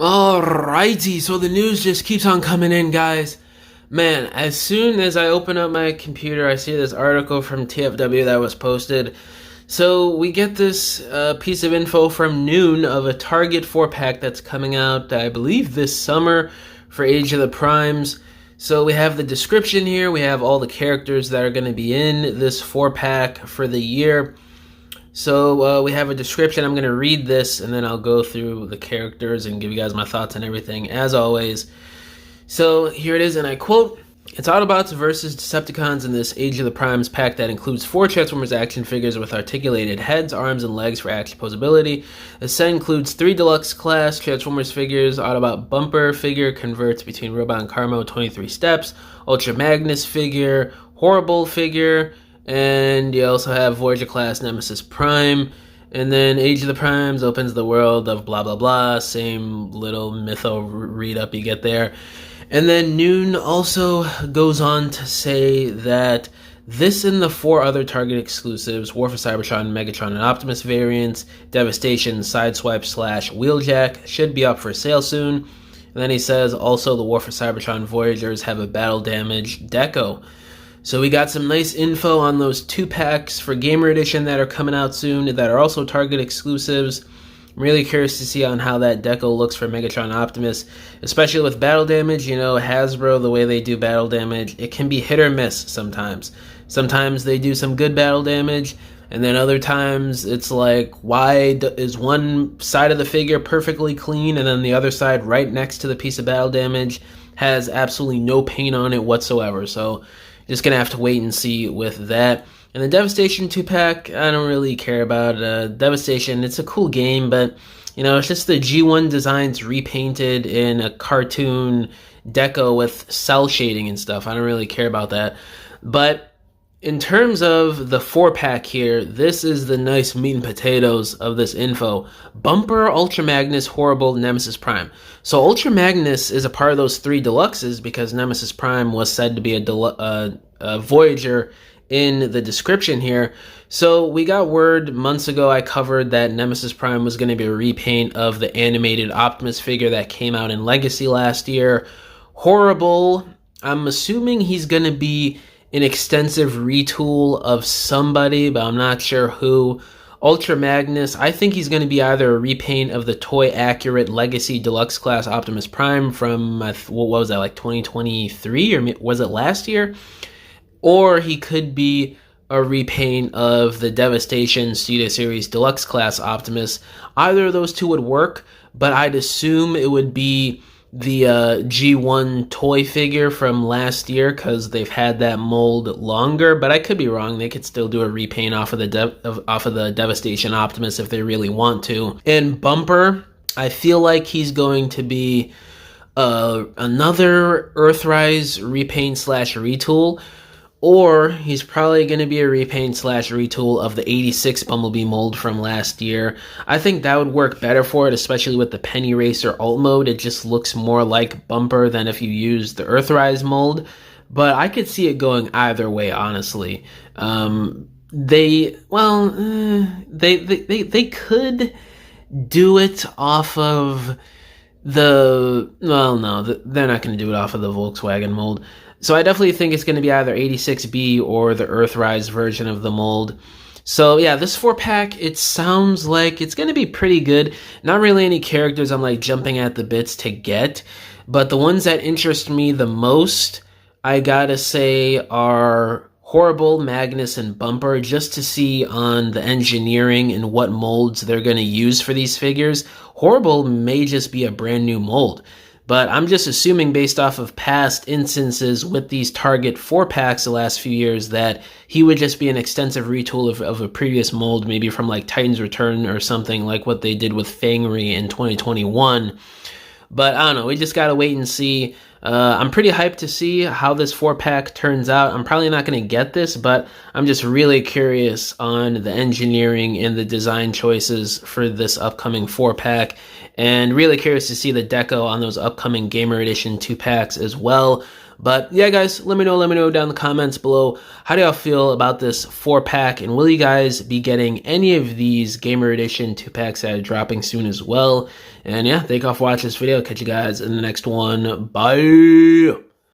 Alrighty, so the news just keeps on coming in, guys. Man, as soon as I open up my computer, I see this article from TFW that was posted. So we get this piece of info from Noon of a Target 4-pack that's coming out, I believe, this summer for Age of the Primes. So we have the description here. We have all the characters that are going to be in this 4-pack for the year. So we have a description. I'm going to read this, and then I'll go through the characters and give you guys my thoughts on everything, as always. So here it is, and I quote, "It's Autobots versus Decepticons in this Age of the Primes pack that includes 4 Transformers action figures with articulated heads, arms, and legs for action posability. The set includes 3 deluxe class Transformers figures, Autobot bumper figure converts between Robot and Carmo 23 steps, Ultra Magnus figure, Horrible figure, and you also have Voyager class Nemesis Prime. And then Age of the Primes opens the world of blah blah blah, same little mytho read up you get there." And then Noon also goes on to say that this and the 4 other Target exclusives, War for Cybertron, Megatron, and Optimus variants, Devastation, Sideswipe / Wheeljack, should be up for sale soon. And then he says also the War for Cybertron Voyagers have a battle damage deco. So we got some nice info on those 2 packs for Gamer Edition that are coming out soon that are also Target exclusives. I'm really curious to see on how that deco looks for Megatron and Optimus, especially with battle damage. You know, Hasbro, the way they do battle damage, it can be hit or miss sometimes. Sometimes they do some good battle damage, and then other times it's like, why is one side of the figure perfectly clean and then the other side right next to the piece of battle damage has absolutely no paint on it whatsoever. So just gonna have to wait and see with that. And the Devastation 2-pack, I don't really care about. Devastation, it's a cool game, but, you know, it's just the G1 designs repainted in a cartoon deco with cell shading and stuff. I don't really care about that. But in terms of the 4-pack here, this is the nice meat and potatoes of this info. Bumper, Ultra Magnus, Horrible, Nemesis Prime. So Ultra Magnus is a part of those 3 deluxes because Nemesis Prime was said to be a Voyager in the description here. So we got word months ago, I covered that Nemesis Prime was going to be a repaint of the animated Optimus figure that came out in Legacy last year. Horrible, I'm assuming he's going to be an extensive retool of somebody, but I'm not sure who. Ultra Magnus, I think he's going to be either a repaint of the toy accurate Legacy Deluxe Class Optimus Prime from, what was that, like 2023, or was it last year? Or he could be a repaint of the Devastation Studio Series Deluxe Class Optimus. Either of those 2 would work, but I'd assume it would be the G1 toy figure from last year because they've had that mold longer. But I could be wrong. They could still do a repaint off of the Devastation Optimus if they really want to. And Bumper, I feel like he's going to be another Earthrise repaint / retool. Or he's probably going to be a repaint / retool of the 86 Bumblebee mold from last year. I think that would work better for it, especially with the Penny Racer alt mode. It just looks more like Bumper than if you use the Earthrise mold. But I could see it going either way, honestly. They could do it off of they're not going to do it off of the Volkswagen mold. So I definitely think it's going to be either 86B or the Earthrise version of the mold. So yeah, this 4-pack, it sounds like it's going to be pretty good. Not really any characters I'm like jumping at the bits to get, but the ones that interest me the most, I gotta say, are Horrible, Magnus, and Bumper, just to see on the engineering and what molds they're going to use for these figures. Horrible may just be a brand new mold. But I'm just assuming based off of past instances with these Target 4-packs the last few years that he would just be an extensive retool of a previous mold, maybe from like Titan's Return or something like what they did with Fangry in 2021. But I don't know, we just gotta wait and see. I'm pretty hyped to see how this 4-pack turns out. I'm probably not going to get this, but I'm just really curious on the engineering and the design choices for this upcoming 4-pack. and really curious to see the deco on those upcoming Gamer Edition 2-packs as well. But yeah, guys, let me know down in the comments below, how do y'all feel about this 4-pack, and will you guys be getting any of these Gamer Edition 2-packs that are dropping soon as well? And yeah, thank y'all for watching this video. Catch you guys in the next one. Bye!